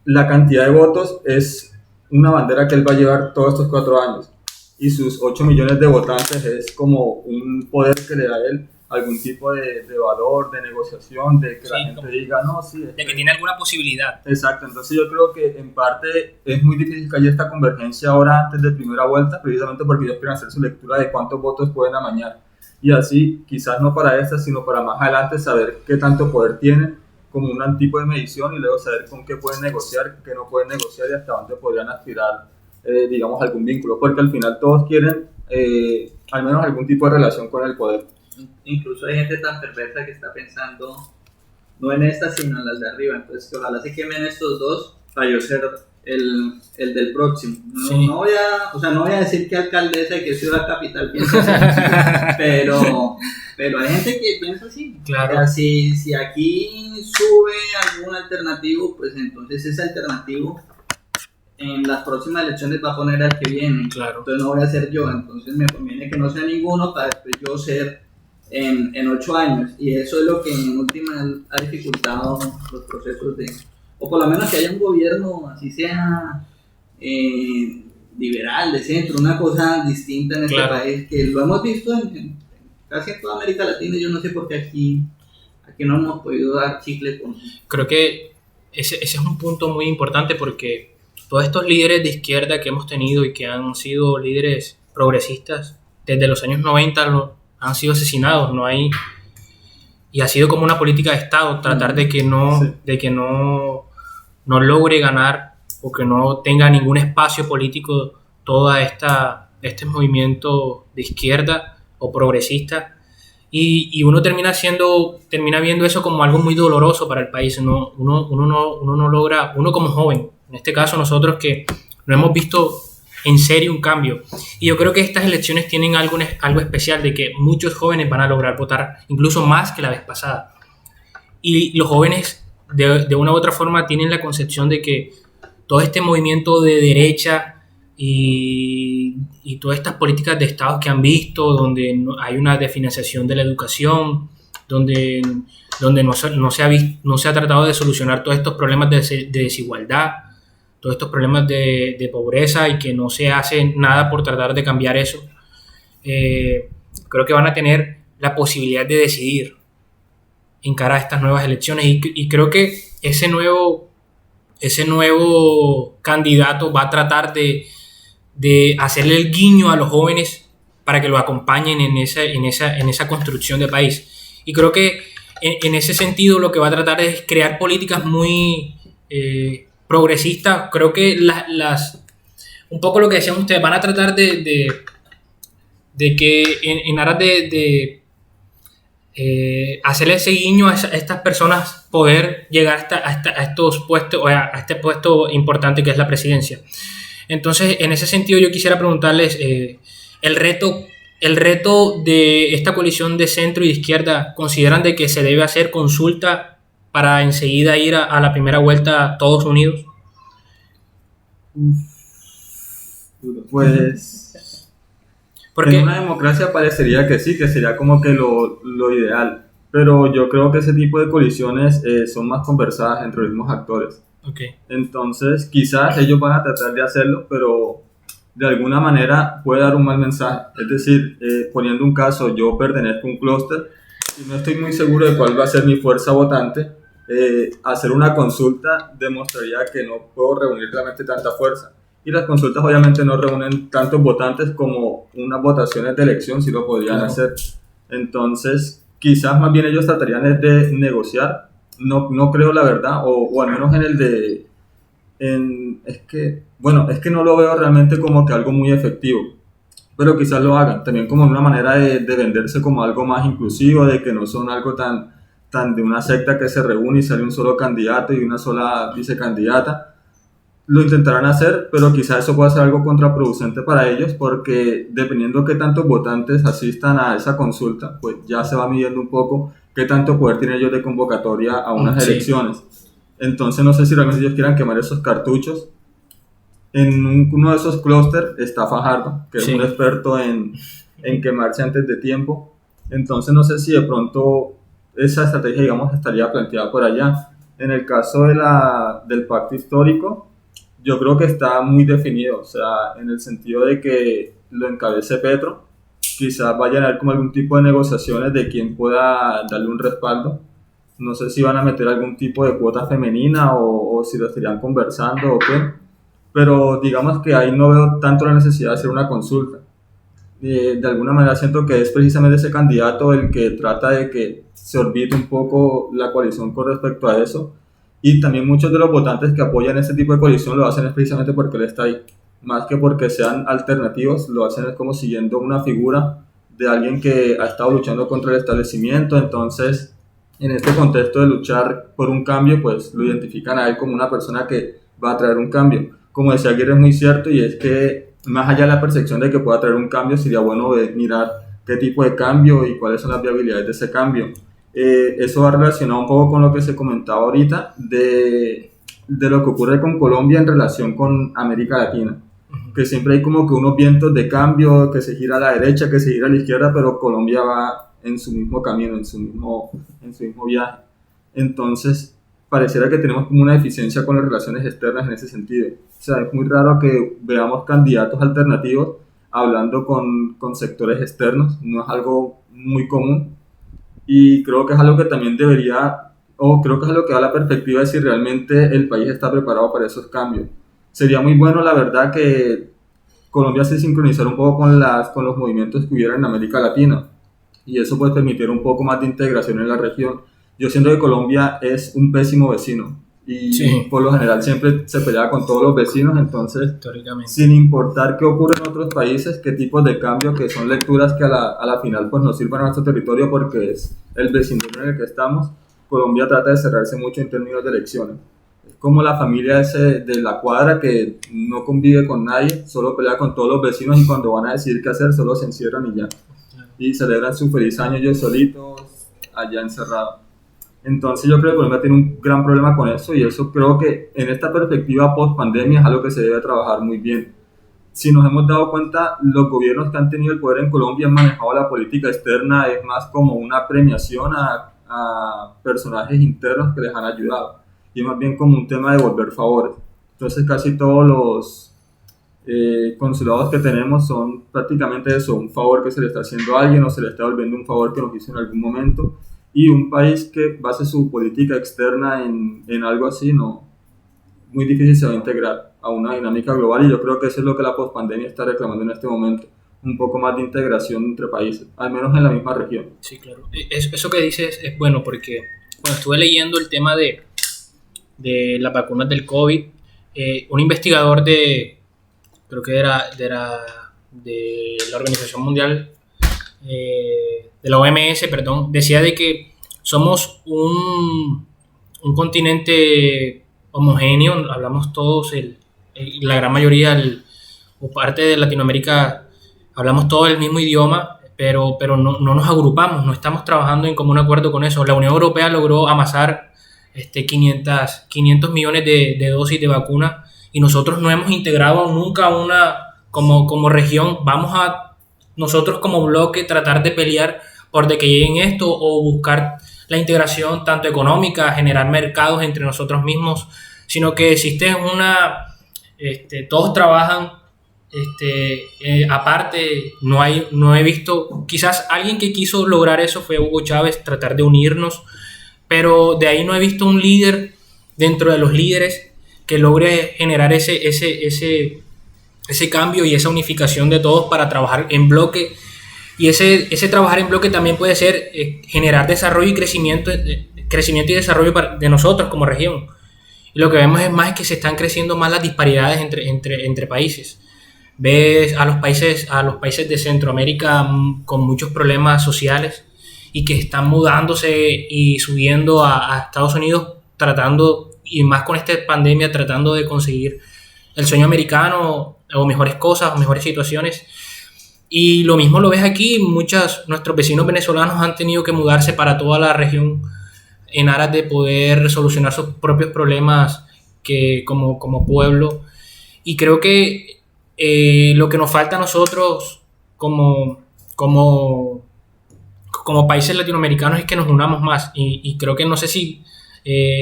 la cantidad de votos es una bandera que él va a llevar todos estos 4 años. Y sus 8 millones de votantes es como un poder que le da a él algún tipo de valor, de negociación, de que la gente diga, no, sí. De que tiene alguna posibilidad. Exacto, entonces yo creo que en parte es muy difícil que haya esta convergencia ahora antes de primera vuelta, precisamente porque ellos quieren hacer su lectura de cuántos votos pueden amañar. Y así, quizás no para esta, sino para más adelante, saber qué tanto poder tienen, como un tipo de medición, y luego saber con qué pueden negociar, qué no pueden negociar y hasta dónde podrían aspirar, algún vínculo, porque al final todos quieren al menos algún tipo de relación con el poder. Incluso hay gente tan perversa que está pensando no en esta sino en las de arriba, entonces que ojalá se quemen estos dos para yo ser el del próximo. Sí. No voy a decir que alcaldesa y que ciudad capital piensa así, pero hay gente que piensa así. Claro. O sea, si aquí sube algún alternativo, pues entonces ese alternativo en las próximas elecciones va a poner al que viene. Claro. Entonces no voy a ser yo, entonces me conviene que no sea ninguno para después yo ser en 8 años, y eso es lo que en última ha dificultado los procesos o por lo menos que haya un gobierno, así sea liberal, de centro, una cosa distinta en este país, que lo hemos visto en casi en toda América Latina. Yo no sé por qué aquí Aquí no hemos podido dar chicle con... Creo que ese es un punto muy importante porque todos estos líderes de izquierda que hemos tenido y que han sido líderes progresistas desde los años 90 han sido asesinados, no hay, y ha sido como una política de Estado tratar de que no logre ganar o que no tenga ningún espacio político toda este movimiento de izquierda o progresista, y uno termina viendo eso como algo muy doloroso para el país. Uno no logra, uno como joven, en este caso nosotros que no hemos visto en serio un cambio, y yo creo que estas elecciones tienen algo especial, de que muchos jóvenes van a lograr votar incluso más que la vez pasada, y los jóvenes de una u otra forma tienen la concepción de que todo este movimiento de derecha y todas estas políticas de Estado que han visto, donde hay una desfinanciación de la educación, donde no se ha tratado de solucionar todos estos problemas de desigualdad, todos estos problemas de pobreza, y que no se hace nada por tratar de cambiar eso, creo que van a tener la posibilidad de decidir en cara a estas nuevas elecciones, y creo que ese nuevo candidato va a tratar de hacerle el guiño a los jóvenes para que lo acompañen en esa construcción de país. Y creo que en ese sentido lo que va a tratar es crear políticas muy progresistas. Creo que un poco lo que decían ustedes, van a tratar de que en aras de hacerle ese guiño a estas personas, poder llegar a estos puestos, o a este puesto importante que es la presidencia. Entonces, en ese sentido, yo quisiera preguntarles el reto de esta coalición de centro y de izquierda. ¿Consideran de que se debe hacer consulta para enseguida ir a la primera vuelta todos unidos? Pues Porque en una democracia parecería que sí, que sería como que lo ideal, pero yo creo que ese tipo de colisiones son más conversadas entre los mismos actores. okay. Entonces, quizás ellos van a tratar de hacerlo, pero de alguna manera puede dar un mal mensaje. Es decir, poniendo un caso, yo pertenezco a un clúster y no estoy muy seguro de cuál va a ser mi fuerza votante. Hacer una consulta demostraría que no puedo reunir realmente tanta fuerza. Y las consultas obviamente no reúnen tantos votantes como unas votaciones de elección, si lo podrían hacer. Entonces, quizás más bien ellos tratarían de negociar. No creo, la verdad, o al menos es que no lo veo realmente como que algo muy efectivo, pero quizás lo hagan también como una manera de venderse como algo más inclusivo, de que no son algo tan de una secta que se reúne y sale un solo candidato y una sola vicecandidata. Lo intentarán hacer, pero quizás eso pueda ser algo contraproducente para ellos, porque dependiendo qué tantos votantes asistan a esa consulta, pues ya se va midiendo un poco qué tanto poder tienen ellos de convocatoria a unas elecciones. Entonces no sé si realmente ellos quieran quemar esos cartuchos. En uno de esos clústeres está Fajardo, que es un experto en quemarse antes de tiempo. Entonces no sé si de pronto esa estrategia, digamos, estaría planteada por allá. En el caso del pacto histórico, yo creo que está muy definido, o sea, en el sentido de que lo encabece Petro. Quizás vayan a haber como algún tipo de negociaciones de quién pueda darle un respaldo. No sé si van a meter algún tipo de cuota femenina o si lo estarían conversando o qué. Pero digamos que ahí no veo tanto la necesidad de hacer una consulta. De alguna manera siento que es precisamente ese candidato el que trata de que se orbite un poco la coalición con respecto a eso. Y también muchos de los votantes que apoyan este tipo de coalición lo hacen es precisamente porque él está ahí. Más que porque sean alternativos, lo hacen es como siguiendo una figura de alguien que ha estado luchando contra el establecimiento. Entonces, en este contexto de luchar por un cambio, pues lo identifican a él como una persona que va a traer un cambio. Como decía Aguirre, es muy cierto, y es que más allá de la percepción de que pueda traer un cambio, sería bueno mirar qué tipo de cambio y cuáles son las viabilidades de ese cambio. Eso va relacionado un poco con lo que se comentaba ahorita de lo que ocurre con Colombia en relación con América Latina, que siempre hay como que unos vientos de cambio, que se gira a la derecha, que se gira a la izquierda, pero Colombia va en su mismo camino, en su mismo viaje. Entonces, pareciera que tenemos como una deficiencia con las relaciones externas en ese sentido. O sea, es muy raro que veamos candidatos alternativos hablando con sectores externos, no es algo muy común. Y creo que es algo que también creo que es algo que da la perspectiva de si realmente el país está preparado para esos cambios. Sería muy bueno, la verdad, que Colombia se sincronizara un poco con los movimientos que hubiera en América Latina, y eso puede permitir un poco más de integración en la región. Yo siento que Colombia es un pésimo vecino y Sí. por lo general siempre se pelea con todos los vecinos, entonces Históricamente. sin importar qué ocurre en otros países, qué tipos de cambios, que son lecturas que a la final pues nos sirven a nuestro territorio porque es el vecindario en el que estamos, Colombia trata de cerrarse mucho en términos de elecciones. Es como la familia de la cuadra que no convive con nadie, solo pelea con todos los vecinos y cuando van a decidir qué hacer solo se encierran y ya. Y celebran su feliz año ellos solitos, allá encerrados. Entonces yo creo que Colombia tiene un gran problema con eso y eso creo que en esta perspectiva post pandemia es algo que se debe trabajar muy bien. Si nos hemos dado cuenta, los gobiernos que han tenido el poder en Colombia han manejado la política externa es más como una premiación a personajes internos que les han ayudado y es más bien como un tema de devolver favores. Entonces casi todos los consulados que tenemos son prácticamente eso, un favor que se le está haciendo a alguien o se le está devolviendo un favor que nos hizo en algún momento, y un país que base su política externa en algo así, no, muy difícil se va a integrar a una dinámica global, y yo creo que eso es lo que la pospandemia está reclamando en este momento, un poco más de integración entre países, al menos en la misma región. Sí, claro. Eso que dices es bueno porque cuando estuve leyendo el tema de las vacunas del COVID, un investigador creo que era de la Organización Mundial, de la OMS, perdón, decía de que somos un continente homogéneo, hablamos todos, la gran mayoría, o parte de Latinoamérica, hablamos todos el mismo idioma, pero no nos agrupamos, no estamos trabajando en común acuerdo con eso. La Unión Europea logró amasar 500 millones de dosis de vacuna y nosotros no hemos integrado nunca como región. Vamos a nosotros como bloque tratar de pelear por de que lleguen esto o buscar la integración tanto económica, generar mercados entre nosotros mismos, sino que existe todos trabajan aparte. No he visto, quizás alguien que quiso lograr eso fue Hugo Chávez, tratar de unirnos, pero de ahí no he visto un líder dentro de los líderes que logre generar ese cambio y esa unificación de todos para trabajar en bloque. Y ese trabajar en bloque también puede ser generar desarrollo y crecimiento y desarrollo de nosotros como región. Y lo que vemos es más que se están creciendo más las disparidades entre países. Ves a los países de Centroamérica con muchos problemas sociales y que están mudándose y subiendo a Estados Unidos tratando, y más con esta pandemia, tratando de conseguir el sueño americano o mejores cosas, o mejores situaciones. Y lo mismo lo ves aquí, nuestros vecinos venezolanos han tenido que mudarse para toda la región en aras de poder solucionar sus propios problemas como pueblo. Y creo que lo que nos falta a nosotros como países latinoamericanos es que nos unamos más. Y creo que, no sé si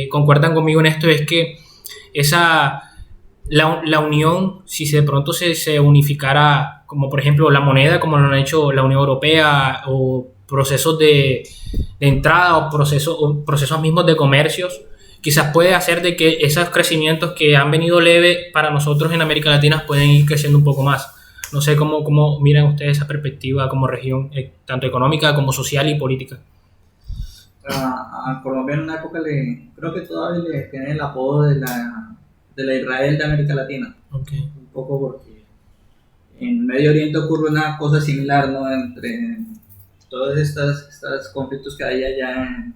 concuerdan conmigo en esto, es que la unión, si de pronto se unificara, como por ejemplo la moneda, como lo han hecho la Unión Europea, o procesos de entrada, o procesos mismos de comercios, quizás puede hacer de que esos crecimientos que han venido leve para nosotros en América Latina pueden ir creciendo un poco más. No sé cómo miran ustedes esa perspectiva como región, tanto económica como social y política. A Colombia en una época creo que todavía le tienen el apodo de la Israel de América Latina. Okay. Un poco porque en Medio Oriente ocurre una cosa similar, ¿no? Entre todos estos conflictos que hay allá en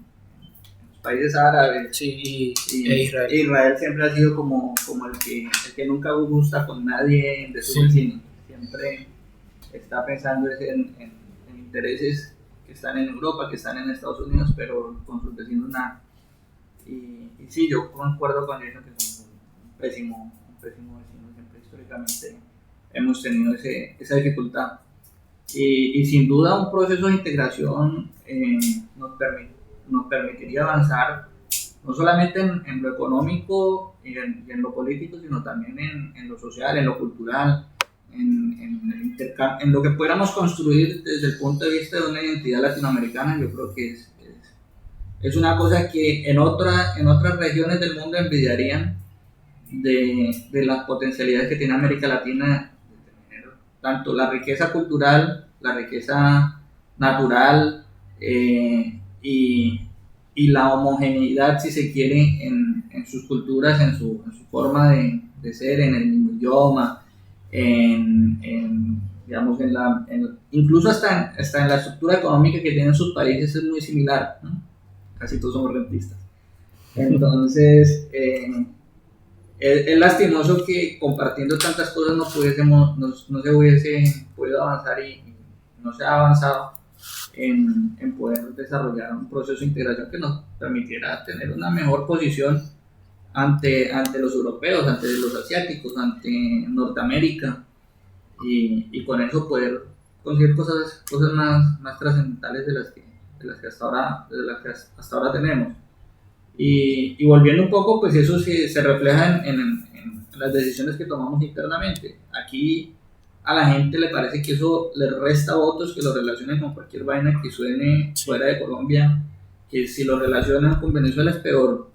los países árabes. Sí, y Israel. Israel siempre ha sido como el que nunca gusta con nadie de sus vecinos. Siempre está pensando en intereses que están en Europa, que están en Estados Unidos, pero con sus vecinos nada. Y sí, yo concuerdo con eso, que es un pésimo vecino. Siempre históricamente hemos tenido esa dificultad. Y sin duda un proceso de integración nos permitiría avanzar no solamente en lo económico y en lo político, sino también en lo social, en lo cultural, en lo que pudiéramos construir desde el punto de vista de una identidad latinoamericana. Yo creo que es es una cosa que en otras regiones del mundo envidiarían de las potencialidades que tiene América Latina, de tener tanto la riqueza cultural, la riqueza natural, y la homogeneidad, si se quiere, en sus culturas, en su forma de ser, en el mismo idioma, digamos, incluso hasta en la estructura económica que tienen sus países es muy similar, ¿no? Casi todos somos rentistas. Entonces, es lastimoso que compartiendo tantas cosas no se hubiese podido avanzar y no se ha avanzado en poder desarrollar un proceso de integración que nos permitiera tener una mejor posición ante los europeos, ante los asiáticos, ante Norteamérica, y con eso poder conseguir cosas más trascendentales de las que hasta ahora tenemos. Y volviendo un poco, pues eso se refleja en las decisiones que tomamos internamente. Aquí a la gente le parece que eso le resta votos, que lo relacionen con cualquier vaina que suene fuera de Colombia, que si lo relacionan con Venezuela es peor,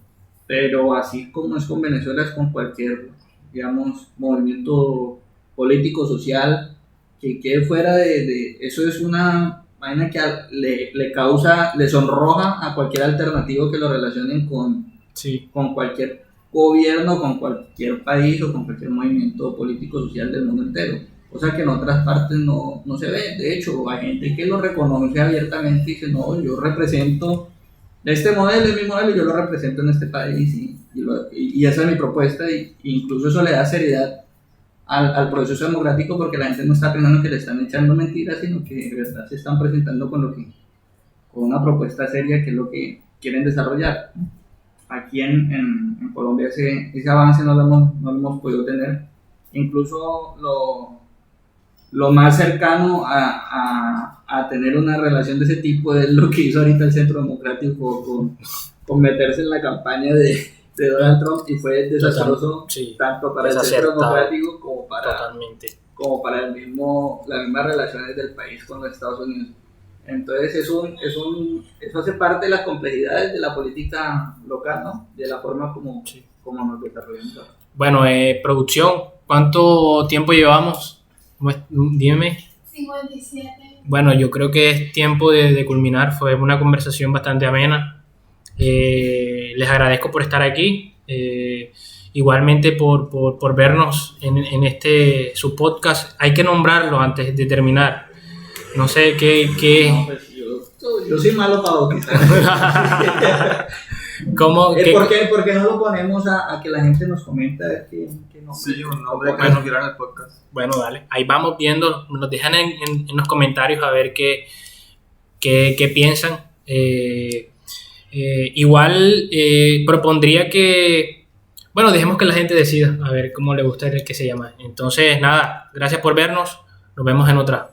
pero así como es con Venezuela es con cualquier, digamos, movimiento político, social, que quede fuera de eso. Es una vaina que le sonroja a cualquier alternativo que lo relacionen con cualquier gobierno, con cualquier país o con cualquier movimiento político social del mundo entero, cosa que en otras partes no se ve. De hecho, hay gente que lo reconoce abiertamente y dice, no, yo represento este modelo, es mi modelo, yo lo represento en este país, y esa es mi propuesta, y incluso eso le da seriedad al proceso democrático, porque la gente no está pensando que le están echando mentiras, sino que de verdad se están presentando con una propuesta seria, que es lo que quieren desarrollar. Aquí en Colombia ese avance no lo hemos podido tener. Incluso lo más cercano a tener una relación de ese tipo es lo que hizo ahorita el Centro Democrático con meterse en la campaña de Donald Trump, y fue desastroso, tanto para el Centro Democrático como para las mismas relaciones del país con los Estados Unidos. Entonces eso hace parte de las complejidades de la política local, ¿no? De la forma como nos desarrollamos. Bueno, producción, ¿cuánto tiempo llevamos? Dime. 57. Bueno, yo creo que es tiempo de culminar. Fue una conversación bastante amena. Les agradezco por estar aquí. Igualmente por vernos en su podcast. Hay que nombrarlo antes de terminar. No sé qué. No, pues yo soy malo para bautizar. ¿Cómo? ¿Por qué no lo ponemos a que la gente nos comente a ver qué nombre? Sí, un nombre que nos quieran en el podcast. Bueno, dale. Ahí vamos viendo. Nos dejan en los comentarios a ver qué piensan. Igual propondría que, bueno, dejemos que la gente decida a ver cómo le gusta el que se llama. Entonces, nada, gracias por vernos. Nos vemos en otra.